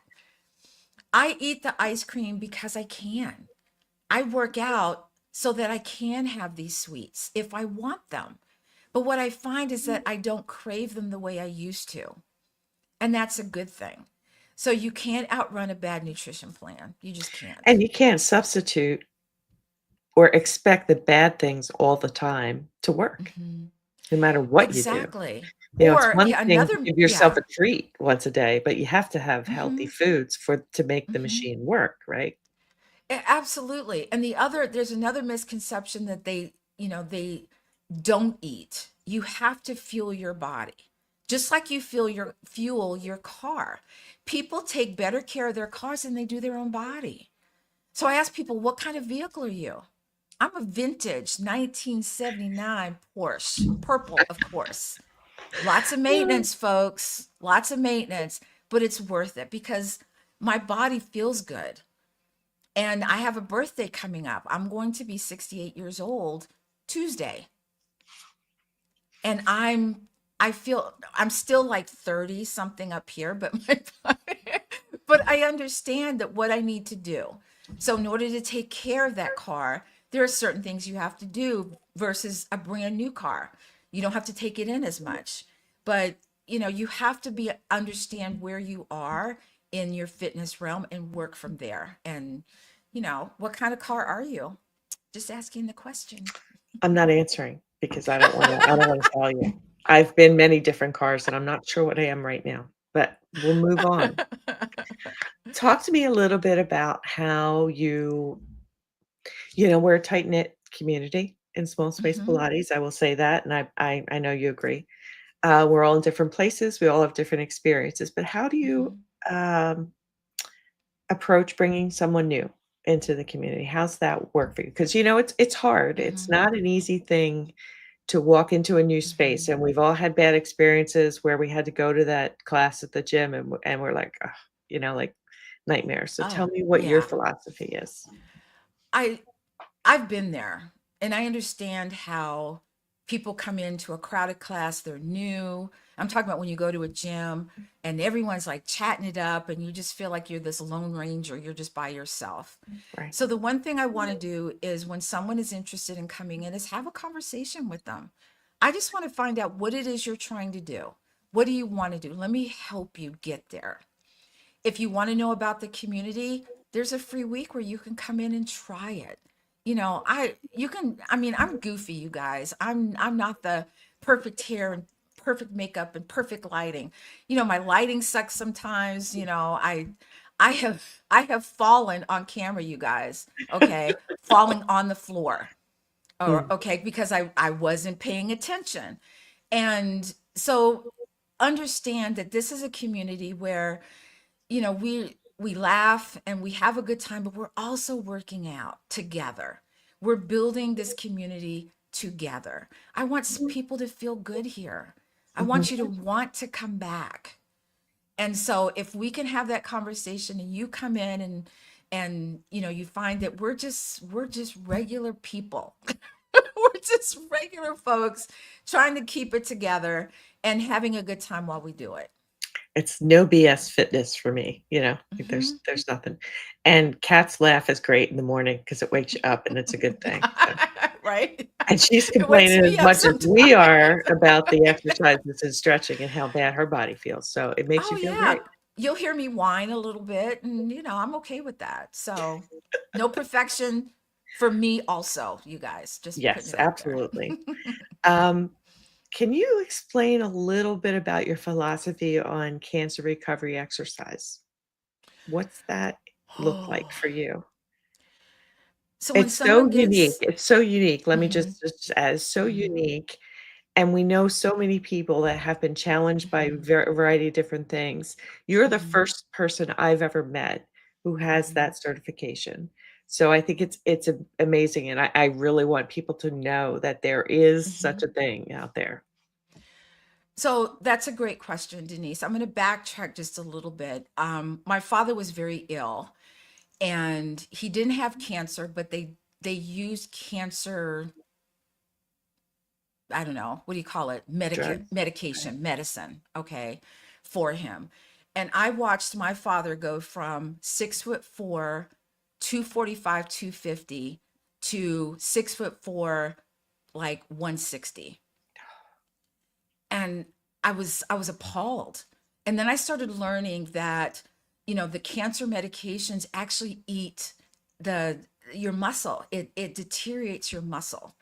I eat the ice cream because I can. I work out so that I can have these sweets if I want them. But what I find is that I don't crave them the way I used to. And that's a good thing. So you can't outrun a bad nutrition plan. You just can't. And you can't substitute or expect the bad things all the time to work, Hmm. no matter what you do. Exactly. It's Or one yeah, thing to another, give yourself yeah. a treat once a day, but you have to have healthy Hmm. foods to make the Hmm. machine work, right? Absolutely. And there's another misconception that they don't eat. You have to fuel your body. Just like you fuel your car. People take better care of their cars than they do their own body. So I ask people, what kind of vehicle are you? I'm a vintage 1979 Porsche, purple, of course. Lots of maintenance, folks, lots of maintenance, but it's worth it because my body feels good. And I have a birthday coming up. I'm going to be 68 years old Tuesday. And I feel I'm still like 30 something up here, but but I understand that what I need to do. So in order to take care of that car, there are certain things you have to do versus a brand new car. You don't have to take it in as much. But you have to be understand where you are in your fitness realm and work from there. And what kind of car are you? Just asking the question. I'm not answering because I don't wanna tell you. I've been many different cars, and I'm not sure what I am right now, but we'll move on. Talk to me a little bit about how we're a tight-knit community in Small Space Mhm. Pilates, I will say that, and I know you agree. We're all in different places, we all have different experiences, but how do you, Mhm. um, approach bringing someone new into the community? How's that work for you? Because it's hard, it's Mhm. not an easy thing to walk into a new space, Mhm. and we've all had bad experiences where we had to go to that class at the gym and we're like, "Ugh," like nightmares. So tell Oh, me what your yeah. philosophy is. I I've been there and I understand how people come into a crowded class, they're new. I'm talking about when you go to a gym and everyone's like chatting it up and you just feel like you're this lone ranger, you're just by yourself. Right. So the one thing I want to do is when someone is interested in coming in is have a conversation with them. I just want to find out what it is you're trying to do. What do you want to do? Let me help you get there. If you want to know about the community, there's a free week where you can come in and try it. I'm goofy, you guys. I'm not the perfect hair and perfect makeup and perfect lighting. My lighting sucks sometimes. I have fallen on camera, you guys. Okay, falling on the floor. Or Mm, okay, because I wasn't paying attention. And so understand that this is a community where we laugh and we have a good time, but we're also working out together. We're building this community together. I want people to feel good here. I mhm. want you to want to come back. And so if we can have that conversation and you come in and you find that we're just regular people. We're just regular folks trying to keep it together and having a good time while we do it. It's no BS fitness for me, like Mhm. there's nothing. And Cat's laugh is great in the morning because it wakes you up and it's a good thing, so Right? and she's It wakes complaining as me up much as sometimes. we are about the exercises and stretching and how bad her body feels, so it makes Oh you feel yeah. great. You'll hear me whine a little bit and I'm okay with that. So, no perfection for me also, you guys. Just putting Yes, it out there. absolutely. Um, can you explain a little bit about your philosophy on cancer recovery exercise? What's that look like Oh. for you? So when It's so unique, let me Mhm, just add, it's so mhm, unique, and we know so many people that have been challenged by mhm, a variety of different things. You're the mhm, first person I've ever met who has mhm, that certification. So I think it's a amazing, and I really want people to know that there is such mhm. a thing out there. So that's a great question, Denise. I'm going to backtrack just a little bit. My father was very ill, and he didn't have cancer, but they used cancer. I don't know, what do you call it? Drugs? Right. Medication, medicine, okay, for him. And I watched my father go from 6'4", 245, 250 to 6'4", like 160. And I was appalled. And then I started learning that, the cancer medications actually eat the your muscle. It deteriorates your muscle.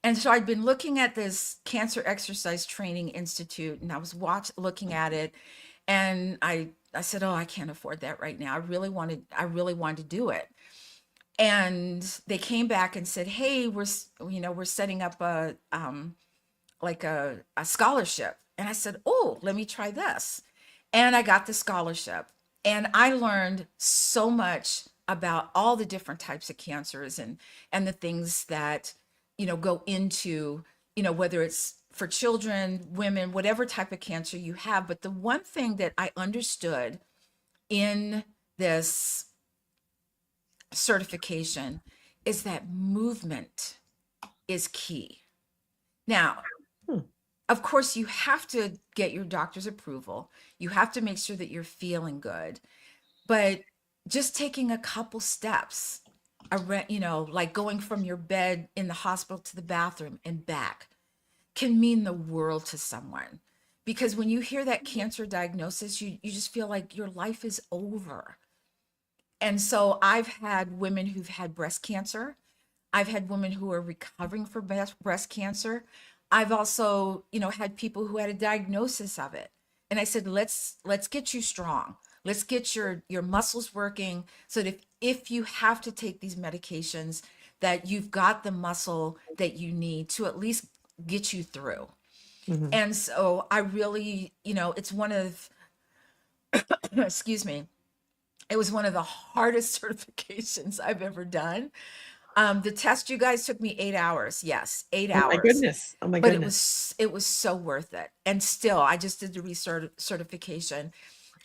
And so I'd been looking at this Cancer Exercise Training Institute and I was looking at it and I said, "Oh, I can't afford that right now. I really wanted to do it." And they came back and said, "Hey, we're setting up a scholarship." And I said, "Oh, let me try this." And I got the scholarship. And I learned so much about all the different types of cancers and the things that, go into, whether it's for children, women, whatever type of cancer you have. But the one thing that I understood in this certification is that movement is key. Now, Hmm. of course, you have to get your doctor's approval. You have to make sure that you're feeling good. But just taking a couple steps, like going from your bed in the hospital to the bathroom and back can mean the world to someone. Because when you hear that cancer diagnosis, you just feel like your life is over. And so I've had women who've had breast cancer. I've had women who are recovering from breast cancer. I've also, had people who had a diagnosis of it. And I said, let's get you strong. Let's get your muscles working so that if you have to take these medications, that you've got the muscle that you need to at least get you through. Mhm. And so I really, it's one of, excuse me, it was one of the hardest certifications I've ever done. The test, you guys, took me 8 hours. Yes, eight Oh my hours. goodness. Oh my But it goodness. was so worth it. And still, I just did the certification.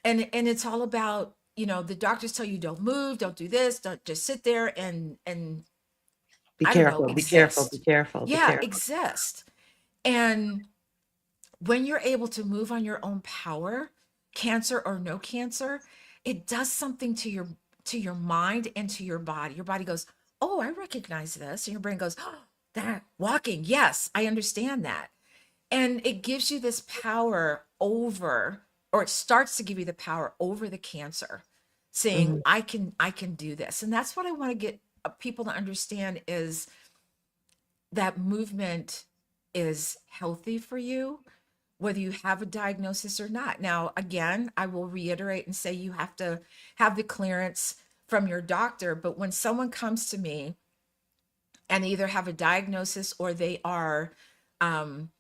And it's all about, the doctors tell you don't move, don't do this, don't just sit there and Be I don't know, careful, be careful, be exist. careful, be Yeah, careful. exist. And when you're able to move on your own power, cancer or no cancer, it does something to your mind and to your body. Your body goes, "Oh, I recognize this." And your brain goes, "Oh, that walking. Yes, I understand that." And it gives you this power over, or it starts to give you the power over the cancer, saying, Mhm. I can do this. And that's what I want to get people to understand is that movement is healthy for you, whether you have a diagnosis or not. Now, again, I will reiterate and say you have to have the clearance from your doctor. But when someone comes to me and they either have a diagnosis or they are um,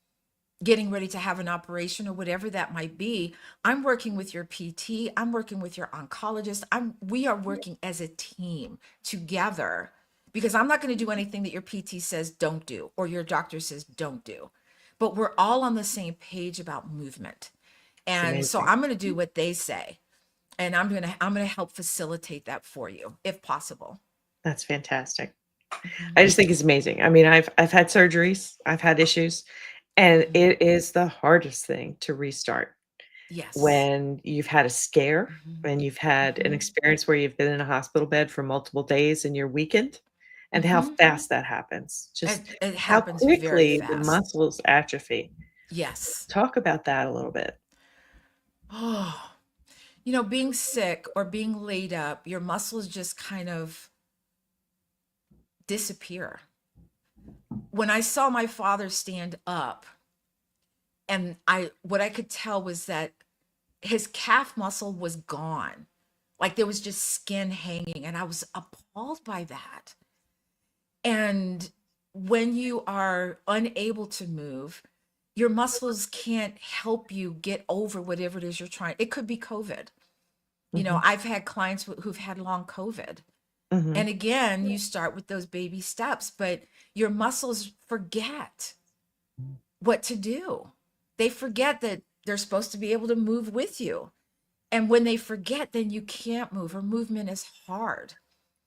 getting ready to have an operation or whatever that might be, I'm working with your PT, I'm working with your oncologist. We are working as a team together, because I'm not going to do anything that your PT says don't do or your doctor says don't do. But we're all on the same page about movement. It's And so amazing. I'm going to do what they say, and I'm going to help facilitate that for you if possible. That's fantastic. Mhm. I just think it's amazing. I mean, I've had surgeries, I've had issues, and Mhm. it is the hardest thing to restart Yes. when you've had a scare Mhm. and you've had an Mhm. experience where you've been in a hospital bed for multiple days and you're weakened, and how Mhm. fast that happens. Just It how happens very quickly the fast. muscles atrophy. Yes. Talk about that a little bit. Oh, being sick or being laid up, your muscles just kind of disappear. When I saw my father stand up, and what I could tell was that his calf muscle was gone. Like there was just skin hanging, and I was appalled by that. And when you are unable to move, your muscles can't help you get over whatever it is you're trying. It could be COVID. Mhm, I've had clients who've had long COVID. mhm, And again, you start with those baby steps, but your muscles forget what to do. They forget that they're supposed to be able to move with you. And when they forget, then you can't move, or movement is hard.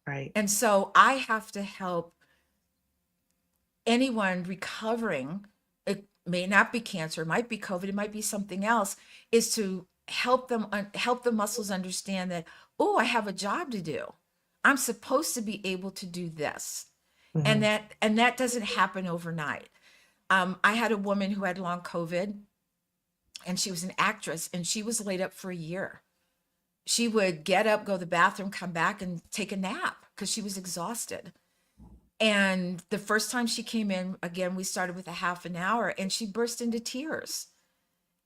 right. And so I have to help anyone recovering. It may not be cancer, it might be COVID, it might be something else, is to help them help the muscles understand that, oh, I have a job to do. I'm supposed to be able to do this. And Mhm, that doesn't happen overnight. I had a woman who had long COVID, and she was an actress, and she was laid up for a year. She would get up, go to the bathroom, come back, and take a nap because she was exhausted. And the first time she came in, again, we started with a half an hour, and she burst into tears.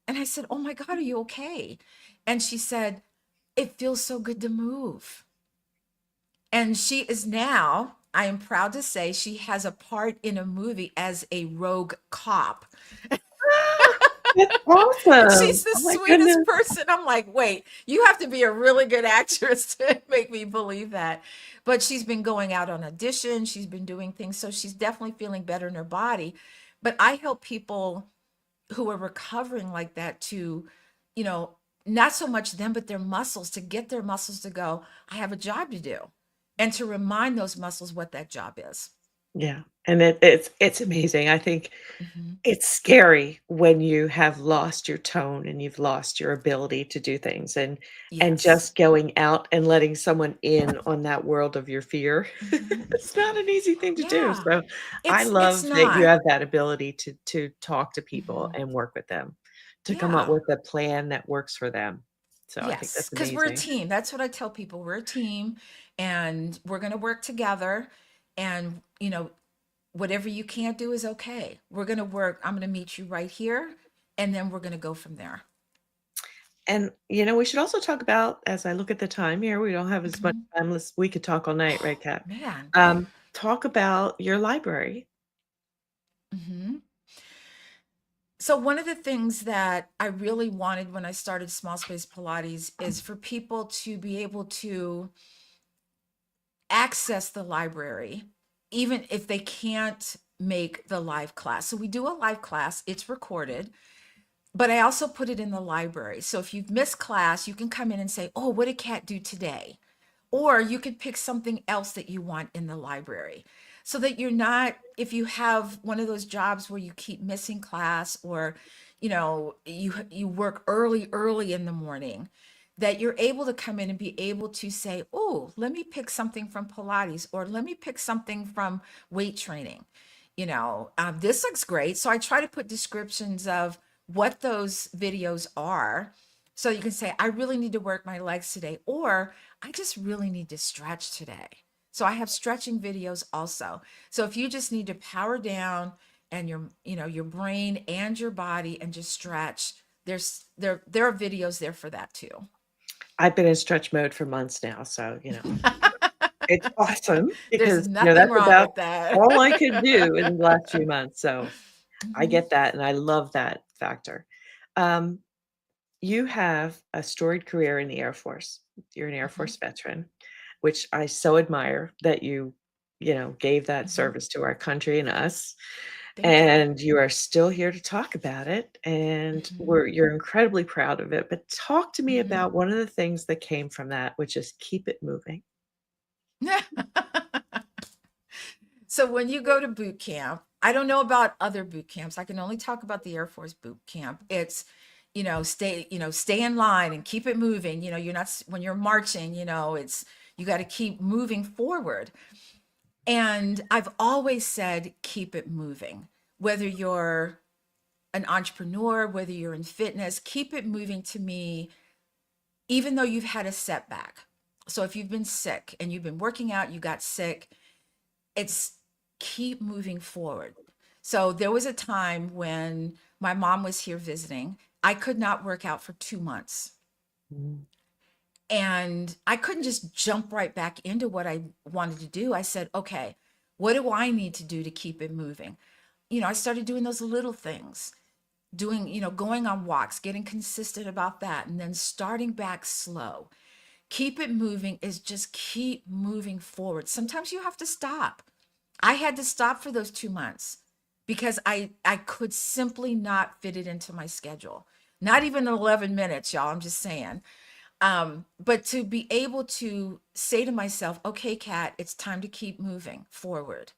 And I said, "Oh my God, are you okay?" And she said, "It feels so good to move." And she is now, I am proud to say, she has a part in a movie as a rogue cop. That's And awesome. she's the Oh my sweetest goodness. person. I'm like, wait, you have to be a really good actress to make me believe that. But she's been going out on auditions, she's been doing things. So she's definitely feeling better in her body. But I help people who are recovering like that to, you know, not so much them, but their muscles, to get their muscles to go, I have a job to do. And to remind those muscles what that job is. Yeah, and it's amazing. I think Hmm. it's scary when you have lost your tone and you've lost your ability to do things, and Yes. just going out and letting someone in on that world of your fear. Hmm. It's not an easy thing to do, Yeah. so I It's love that you not. have that ability to talk to people Hmm. and work with them, to come up Yeah. with a plan that works for them. So I think Yes, that's because we're a amazing. team. That's what I tell people. We're a team and we're going to work together. And, whatever you can't do is okay. We're going to work. I'm going to meet you right here. And then we're going to go from there. And, we should also talk about, as I look at the time here, we don't have as much Hmm. time as we could talk all night, right, Oh, Kat? man. Talk about your library. Hmm. So, one of the things that I really wanted when I started Small Space Pilates is for people to be able to access the library, even if they can't make the live class. So, we do a live class, it's recorded. But I also put it in the library. So if you've missed class, you can come in and say, oh, what did Kat do today? Or you could pick something else that you want in the library so that you're not, if you have one of those jobs where you keep missing class, or, you work early in the morning, that you're able to come in and be able to say, oh, let me pick something from Pilates, or let me pick something from weight training. This looks great. So I try to put descriptions of what those videos are. So you can say, I really need to work my legs today, or I just really need to stretch today. So I have stretching videos also. So if you just need to power down and your brain and your body and just stretch, there are videos there for that too. I've been in stretch mode for months now, so, it's awesome There's because, nothing that's wrong about with that. all I could do in the last few months, so I Mhm. get that, and I love that factor. Um, you have a storied career in the Air Force. You're an Air Mhm. Force veteran, which I so admire that you gave that Mhm. service to our country and us, Thank you. and you are still here to talk about it, and Mhm. you're incredibly proud of it, but talk to me Mhm. about one of the things that came from that, which is keep it moving. So when you go to boot camp, I don't know about other boot camps. I can only talk about the Air Force boot camp. It's, stay in line and keep it moving. You're not, when you're marching, it's, you got to keep moving forward. And I've always said, keep it moving. Whether you're an entrepreneur, whether you're in fitness, keep it moving to me, even though you've had a setback. So if you've been sick and you've been working out, you got sick, it's keep moving forward. So there was a time when my mom was here visiting. I could not work out for 2 months. Mm, And I couldn't just jump right back into what I wanted to do. I said, okay, what do I need to do to keep it moving? I started doing those little things, going on walks, getting consistent about that, and then starting back slow. Keep it moving is just keep moving forward. Sometimes you have to stop. I had to stop for those 2 months because I could simply not fit it into my schedule. Not even 11 minutes, y'all. I'm just saying. But to be able to say to myself, okay, Kat, it's time to keep moving forward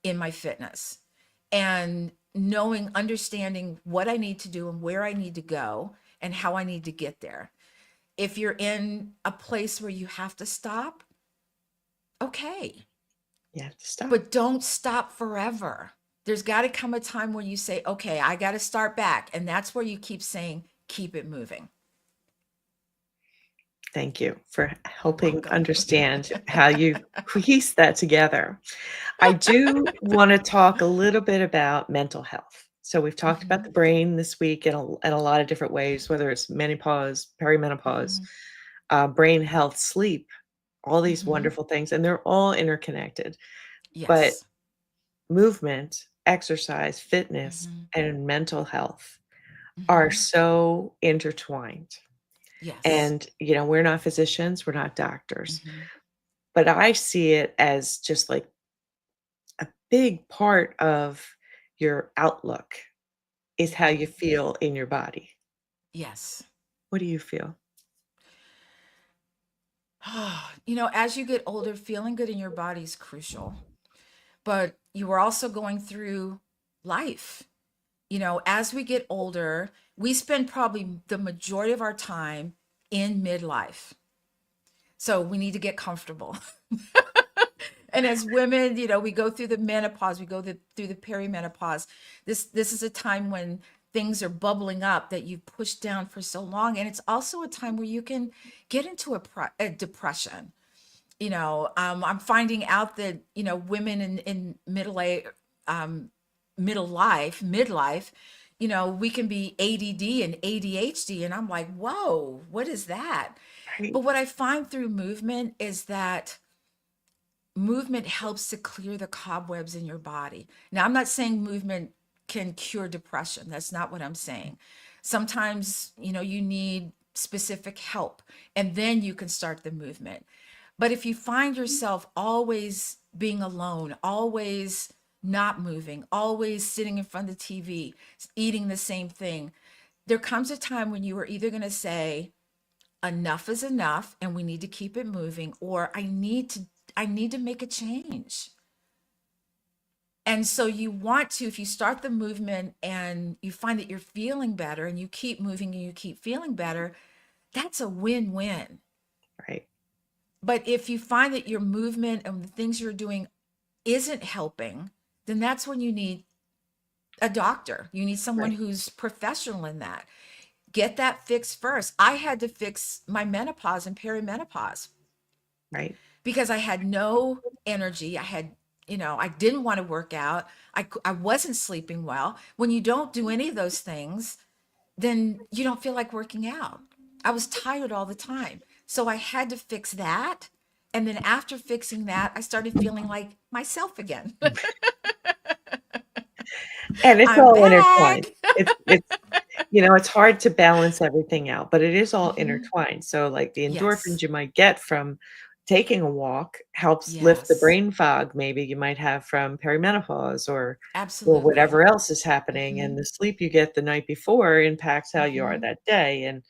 in my fitness, and knowing, understanding what I need to do and where I need to go and how I need to get there. If you're in a place where you have to stop, okay, you have to stop. but don't stop forever. There's got to come a time where you say, okay, I got to start back. And that's where you keep saying, keep it moving. Thank you for You're helping welcome. understand how you piece that together. I do wanna talk a little bit about mental health. So we've talked about the Mhm. brain this week in a lot of different ways, whether it's menopause, perimenopause, Mhm. brain health, sleep, all these Mhm. wonderful things, and they're all interconnected. But Yes. movement, exercise, fitness, Mhm. and mental health. are Hmm. so intertwined. Yes. And, we're not physicians, we're not doctors, Hmm. but I see it as just like a big part of your outlook is how you Hmm. feel in your body. Yes. What do you feel? As you get older, feeling good in your body is crucial, but you are also going through life. As we get older, we spend probably the majority of our time in midlife. So we need to get comfortable. And as women, we go through the menopause, we go through the perimenopause. This is a time when things are bubbling up that you've pushed down for so long. And it's also a time where you can get into a depression. I'm finding out that, women in middle life, midlife, we can be ADD and ADHD. And I'm like, whoa, what is that? Right, But what I find through movement is that movement helps to clear the cobwebs in your body. Now, I'm not saying movement can cure depression. That's not what I'm saying. Sometimes, you need specific help and then you can start the movement. But if you find yourself always being alone, always not moving, always sitting in front of the TV, eating the same thing, there comes a time when you are either going to say, enough is enough and we need to keep it moving, or I need to make a change. And so you want to, if you start the movement and you find that you're feeling better and you keep moving and you keep feeling better, that's a win-win. right, But if you find that your movement and the things you're doing isn't helping, then that's when you need a doctor. You need someone right, who's professional in that. Get that fixed first. I had to fix my menopause and perimenopause right, because I had no energy. I didn't want to work out. I wasn't sleeping well. When you don't do any of those things, then you don't feel like working out. I was tired all the time. So I had to fix that. And then after fixing that, I started feeling like myself again. and it's I'm all back. intertwined. It's hard to balance everything out, but it is all Hmm. intertwined. So, like, the endorphins Yes. you might get from taking a walk helps lift the Yes. brain fog maybe you might have from perimenopause or Absolutely. whatever else is happening, Hmm. and the sleep you get the night before impacts how you are Hmm. that day, and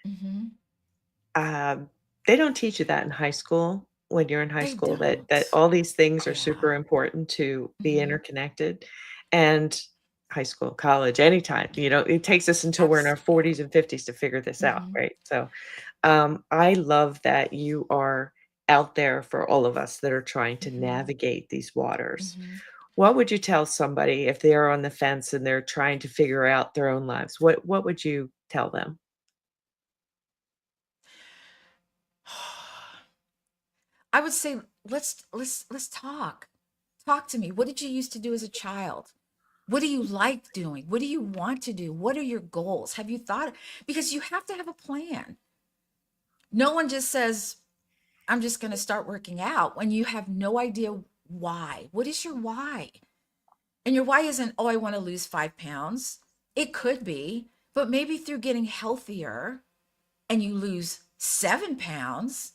Hmm. um, they don't teach you that in high school when you're in high They school, that don't. all these things are Yeah. super important to be Hmm. interconnected, and high school, college, anytime, it takes us until we're in our Absolutely. 40s and 50s to figure this out, Hmm. right? So, I love that you are out there for all of us that are trying to Hmm. navigate these waters. Hmm. What would you tell somebody if they're on the fence and they're trying to figure out their own lives? What would you tell them? I would say let's talk. Talk to me. What did you used to do as a child? What do you like doing? What do you want to do? What are your goals? Have you thought? Because you have to have a plan. No one just says, I'm just going to start working out when you have no idea why. What is your why? And your why isn't, oh, I want to lose 5 pounds. It could be, but maybe through getting healthier and you lose 7 pounds,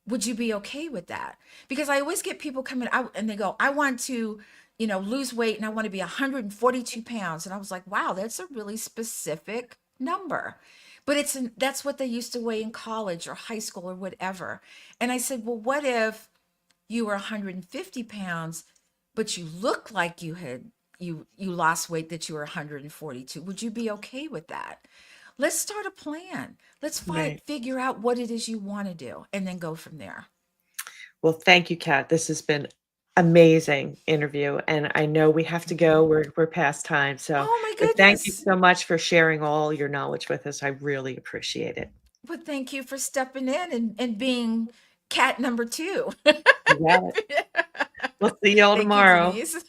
would you be okay with that? Because I always get people coming out and they go, I want to, lose weight and I want to be 142 pounds. And I was like, wow, that's a really specific number. But that's what they used to weigh in college or high school or whatever. And I said, well, what if you were 150 pounds, but you looked like you lost weight that you were 142? Would you be okay with that? Let's start a plan. Let's Right. figure out what it is you want to do and then go from there. Well, thank you, Kat. This has been amazing interview, and I know we have to go. Mhm. We're past time, so Oh my but thank you goodness. so much for sharing all your knowledge with us. I really appreciate it. But thank you for stepping in and being cat number two. You got it. We'll see y'all Thank you, tomorrow. Denise.